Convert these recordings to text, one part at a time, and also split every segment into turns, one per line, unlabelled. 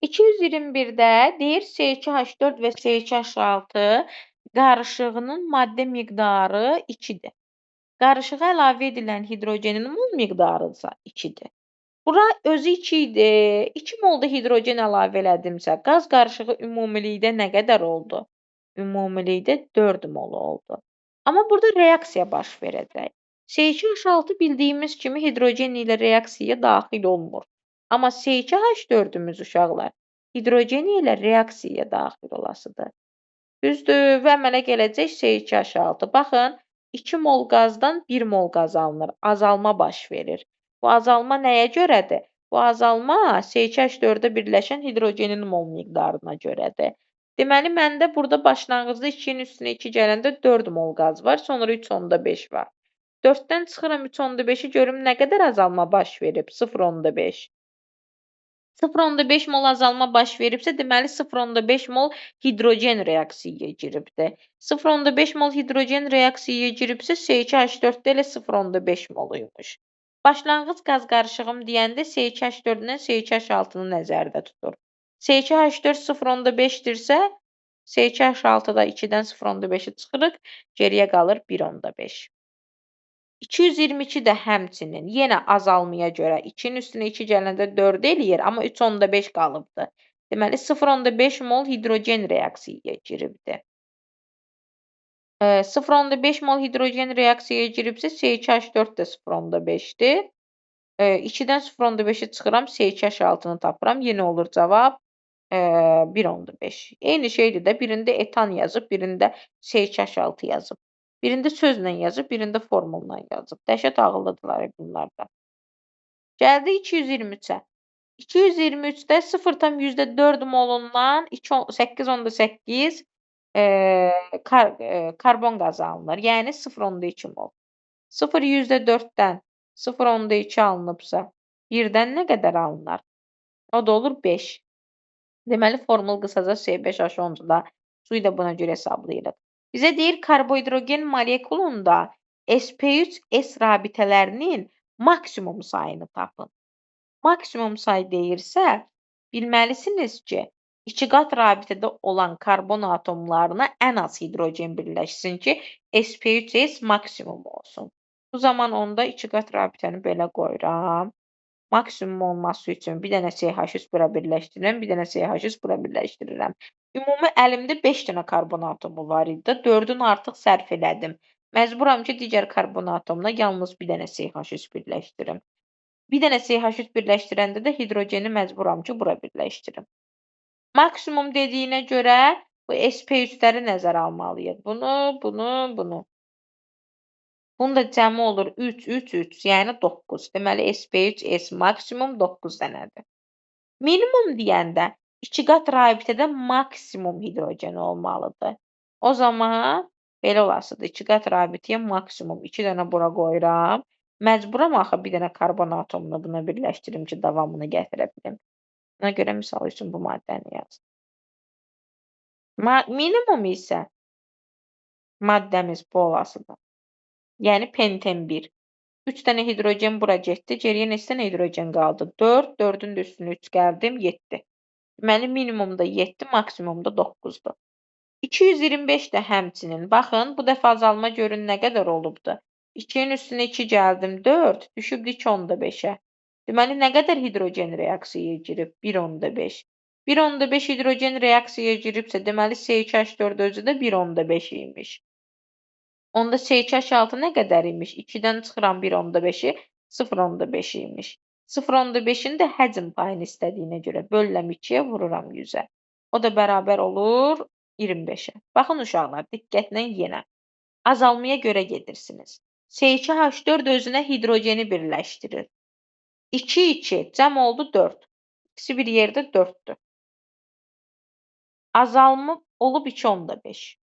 221-də deyir C2H4 və C2H6 qarışığının maddə miqdarı 2-dir. Qarışığa əlavə edilən hidrogenin mol miqdarı isə 2-dir. Bura özü 2 idi. 2 mol da hidrogen əlavə elədimsə, qaz qarışığı ümumilikdə nə qədər oldu? Ümumilikdə 4 mol oldu. Amma burada reaksiya baş verəcək. C2H6 bildiyimiz kimi hidrogen ilə reaksiyaya daxil olmur. Amma C2H4-ümüz uşaqlar hidrogen ilə reaksiyaya daxil olasıdır. Düzdür və əmələ gələcək C2H6. Baxın, 2 mol qazdan 1 mol qaz alınır. Azalma baş verir. Bu azalma nəyə görədir? Bu azalma C2H4-də birləşən hidrogenin mol miqdarına görədir. Deməli, məndə burada başlanğıcda 2-nin üstünə 2 gələndə 4 mol qaz var, sonra 3.5 var. 4-dən çıxıram 3.5-i görüm nə qədər azalma baş verib? 0.5. 0.5 mol azalma baş veribsə, deməli 0.5 mol hidrogen reaksiyaya giribdir. 0.5 mol hidrogen reaksiyaya giribsə, C2H4-də elə 0.5 moluymuş. Başlanğıc qaz qarışığım deyəndə C2H4-dən C2H6-nı nəzərdə tutur. C2H4 0.5-dirsə, C2H6-da 2-dən 0.5-i çıxırıq, geriyə qalır 1.5. 222 də həmçinin yenə azalmaya görə 2-nin üstünə 2 gələndə 4 eləyir, amma 3.5 qalıbdır. Deməli, 0.5 mol hidrogen reaksiyaya giribdir. 0.5 mol hidrogen reaksiyaya giribsə, C2H4 də 0.5-dir. 2-dən 0.5-i çıxıram, C2H6-nı tapıram. Yenə olur cavab 1.5. Eyni şeydir də, birində etan yazıb, birində C2H6 yazıb. Birində sözlə yazıb, birində formulla yazıb. Dəhşət ağıllıdırlar bunlar da. Gəldi 223-ə. 223-də 0,4 molundan 8.8 karbon qazı alınır. Yəni 0.2 mol. 0,4-dən 0.2 alınıbsa, 1-dən nə qədər alınır? O da olur 5. Deməli, formul qısaca C5H10-dur da. Suyu da buna görə hesablayırıq. Bizə deyir, karbohidrogen molekulunda sp3s rabitələrinin maksimum sayını tapın. Maksimum say deyirsə, bilməlisiniz ki, 2 qat rabitədə olan karbon atomlarına ən az hidrogen birləşsin ki, sp3s maksimum olsun. Bu zaman onda 2 qat rabitəni belə qoyuram. Maksimum olması üçün bir dənə CH3 bura birləşdirirəm, bir dənə CH3 bura birləşdirirəm. Ümumi əlimdə 5 dənə karbon atomu var idi. 4-ünü artıq sərf elədim. Məcburam ki, digər karbon atomuna yalnız bir dənə CH3 birləşdirim. Bir dənə CH3 birləşdirəndə də hidrogeni məcburam ki, bura birləşdirim. Maksimum dediyinə görə bu sp3-ləri nəzərə almalıyıq. Bunu. Bunun da cəmi olur 3, 3, 3, yəni 9. Deməli, sp3s maksimum 9 dənədir. Minimum deyəndə 2 qat rabitədə maksimum hidrogen olmalıdır. O zaman belə olasıdır. 2 qat rabitəyə maksimum 2 dənə bura qoyuram. Məcburam axı bir dənə karbon atomunu buna birləşdirim ki, davamını gətirə bilim. Buna görə misal üçün bu maddəni yazdım. Minimum isə maddəmiz bu olasıdır. Yəni penten 1. 3 dənə hidrogen bura getdi. Geriyə neçə dənə hidrogen qaldı? 4. 4-ün də üstünə 3 gəldim. 7. Deməli, minimumda 7, maksimumda 9-dur. 225 də həmçinin. Baxın, bu dəfə azalma görün nə qədər olubdur. 2-nin üstünə 2 gəldim. 4. Düşübdü 2.5-ə. Deməli, nə qədər hidrogen reaksiyaya girib? 1.5. 1.5 hidrogen reaksiyaya giribsə, deməli, C2H4 özü də 1.5 imiş. Onda C2H6 nə qədər imiş? 2-dən çıxıram 1.5-i, 0.5 imiş. 0.5-in də həcm payını istədiyinə görə bölürəm 2-yə, vururam 100-ə. O da bərabər olur 25-ə. Baxın uşaqlar, diqqətlə yenə. Azalmaya görə gedirsiniz. C2H4 özünə hidrogeni birləşdirir. 2, 2, cəm oldu 4. İkisi bir yerdə 4-dür. Azalma olub 2.5.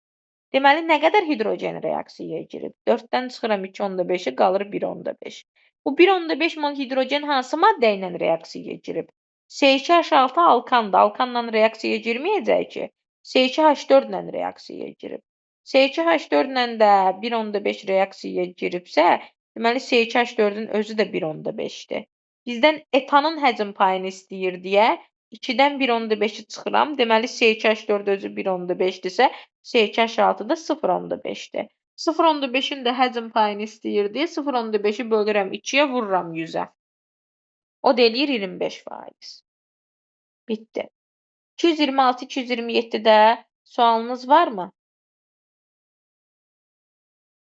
Deməli, nə qədər hidrogen reaksiyaya girib? 4-dən çıxıram 2.5-i, qalır 1.5. Bu 1.5 mol hidrogen hansı maddə ilə reaksiyaya girib? C2H6 alkandır. Alkanla reaksiyaya girməyəcək ki. C2H4 ilə reaksiyaya girib. C2H4 ilə də 1.5 reaksiyaya giribsə, deməli C2H4-ün özü də 1.5-dir. Bizdən etanın həcm payını istəyir deyə 2-dən 1/5-i çıxıram. Deməli, C2H4 özü 1/5-dirsə, C2H6 da 0/5-dir. 0/5-in də həcm payını istəyirdi. 0/5-i bölürəm 2-yə, vururam 100-ə. O da eləyir 25%. Bitdi. 226, 227-də sualınız varmı?